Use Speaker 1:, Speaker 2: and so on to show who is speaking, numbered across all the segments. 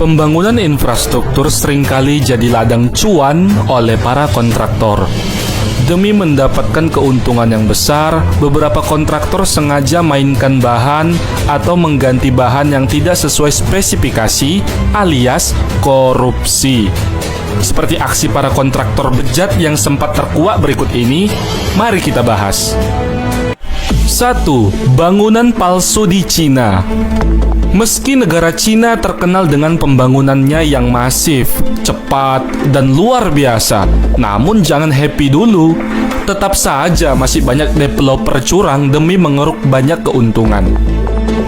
Speaker 1: Pembangunan infrastruktur seringkali jadi ladang cuan oleh para kontraktor. Demi mendapatkan keuntungan yang besar, beberapa kontraktor sengaja mainkan bahan atau mengganti bahan yang tidak sesuai spesifikasi alias korupsi. Seperti aksi para kontraktor bejat yang sempat terkuak berikut ini, mari kita bahas. 1. Bangunan palsu di Cina. Meski negara Cina terkenal dengan pembangunannya yang masif, cepat, dan luar biasa, namun jangan happy dulu. Tetap saja masih banyak developer curang demi mengeruk banyak keuntungan.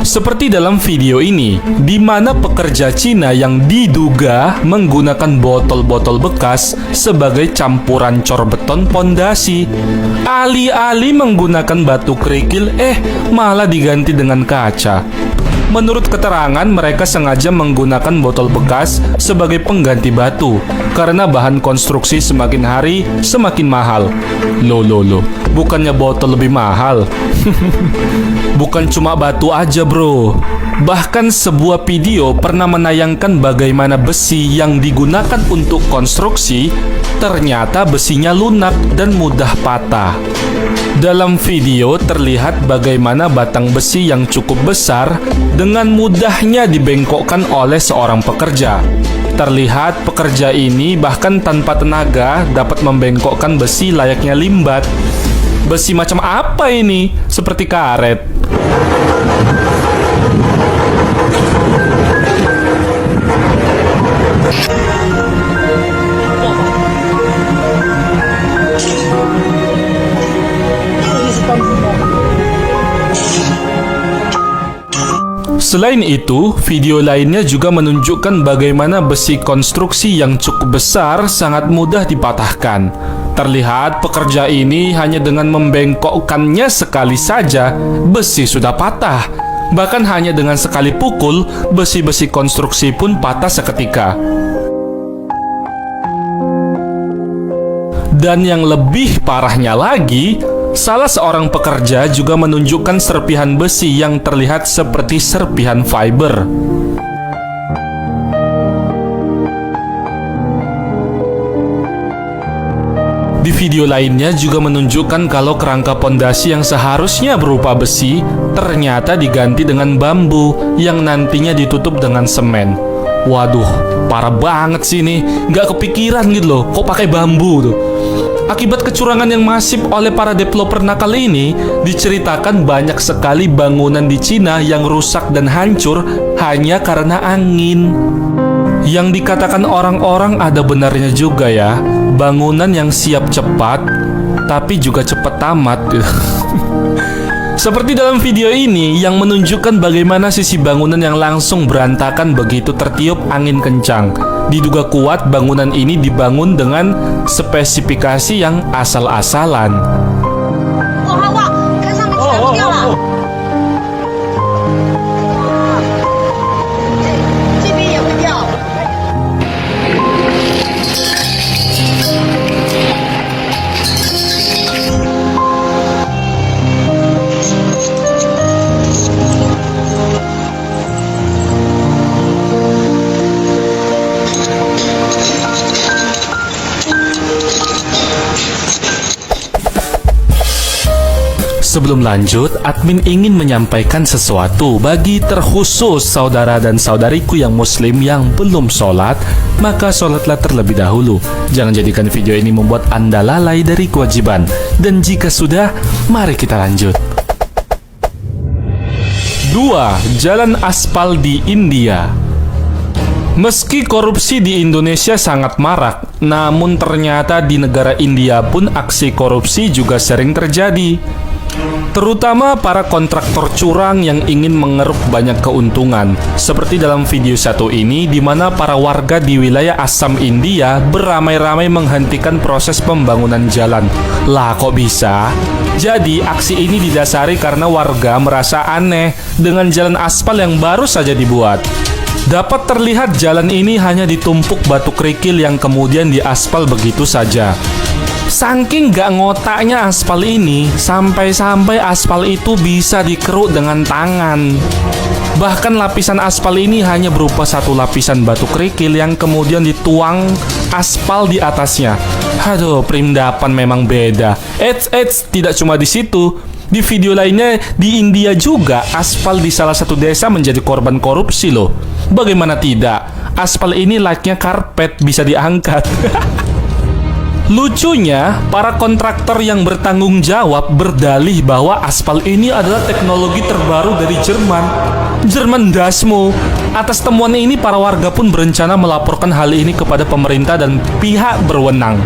Speaker 1: Seperti dalam video ini, di mana pekerja Cina yang diduga menggunakan botol-botol bekas sebagai campuran cor beton pondasi. Alih-alih menggunakan batu kerikil, malah diganti dengan kaca. Menurut keterangan, mereka sengaja menggunakan botol bekas sebagai pengganti batu karena bahan konstruksi semakin hari semakin mahal. Loh, bukannya botol lebih mahal? Bukan cuma batu aja, bro. Bahkan sebuah video pernah menayangkan bagaimana besi yang digunakan untuk konstruksi ternyata besinya lunak dan mudah patah. Dalam video terlihat bagaimana batang besi yang cukup besar dengan mudahnya dibengkokkan oleh seorang pekerja. Terlihat pekerja ini bahkan tanpa tenaga dapat membengkokkan besi layaknya limbat. Besi macam apa ini? Seperti karet. Selain itu, video lainnya juga menunjukkan bagaimana besi konstruksi yang cukup besar sangat mudah dipatahkan. Terlihat pekerja ini hanya dengan membengkokkannya sekali saja, besi sudah patah. Bahkan hanya dengan sekali pukul, besi-besi konstruksi pun patah seketika. Dan yang lebih parahnya lagi, salah seorang pekerja juga menunjukkan serpihan besi yang terlihat seperti serpihan fiber. Di video lainnya juga menunjukkan kalau kerangka pondasi yang seharusnya berupa besi ternyata diganti dengan bambu yang nantinya ditutup dengan semen. Waduh, parah banget sih ini. Nggak kepikiran gitu loh, kok pakai bambu tuh. Akibat kecurangan yang masif oleh para developer nakal ini, diceritakan banyak sekali bangunan di Cina yang rusak dan hancur hanya karena angin. Yang dikatakan orang-orang ada benarnya juga ya, bangunan yang siap cepat, tapi juga cepat tamat. Seperti dalam video ini yang menunjukkan bagaimana sisi bangunan yang langsung berantakan begitu tertiup angin kencang. Diduga kuat bangunan ini dibangun dengan spesifikasi yang asal-asalan. Sebelum lanjut, admin ingin menyampaikan sesuatu bagi terkhusus saudara dan saudariku yang muslim yang belum sholat, maka sholatlah terlebih dahulu. Jangan jadikan video ini membuat Anda lalai dari kewajiban. Dan jika sudah, mari kita lanjut. 2. Jalan aspal di India. Meski korupsi di Indonesia sangat marak, namun ternyata di negara India pun aksi korupsi juga sering terjadi. Terutama para kontraktor curang yang ingin mengeruk banyak keuntungan. Seperti dalam video satu ini, di mana para warga di wilayah Assam, India beramai-ramai menghentikan proses pembangunan jalan. Lah kok bisa? Jadi aksi ini didasari karena warga merasa aneh dengan jalan aspal yang baru saja dibuat. Dapat terlihat jalan ini hanya ditumpuk batu kerikil yang kemudian diaspal begitu saja. Saking gak ngotaknya aspal ini, sampai-sampai aspal itu bisa dikeruk dengan tangan. Bahkan lapisan aspal ini hanya berupa satu lapisan batu kerikil yang kemudian dituang aspal di atasnya. Aduh, perindapan memang beda. Eits, tidak cuma di situ. Di video lainnya di India juga aspal di salah satu desa menjadi korban korupsi loh. Bagaimana tidak? Aspal ini like-nya karpet, bisa diangkat. Lucunya, para kontraktor yang bertanggung jawab berdalih bahwa aspal ini adalah teknologi terbaru dari Jerman. Jerman dasmu. Atas temuan ini, para warga pun berencana melaporkan hal ini kepada pemerintah dan pihak berwenang.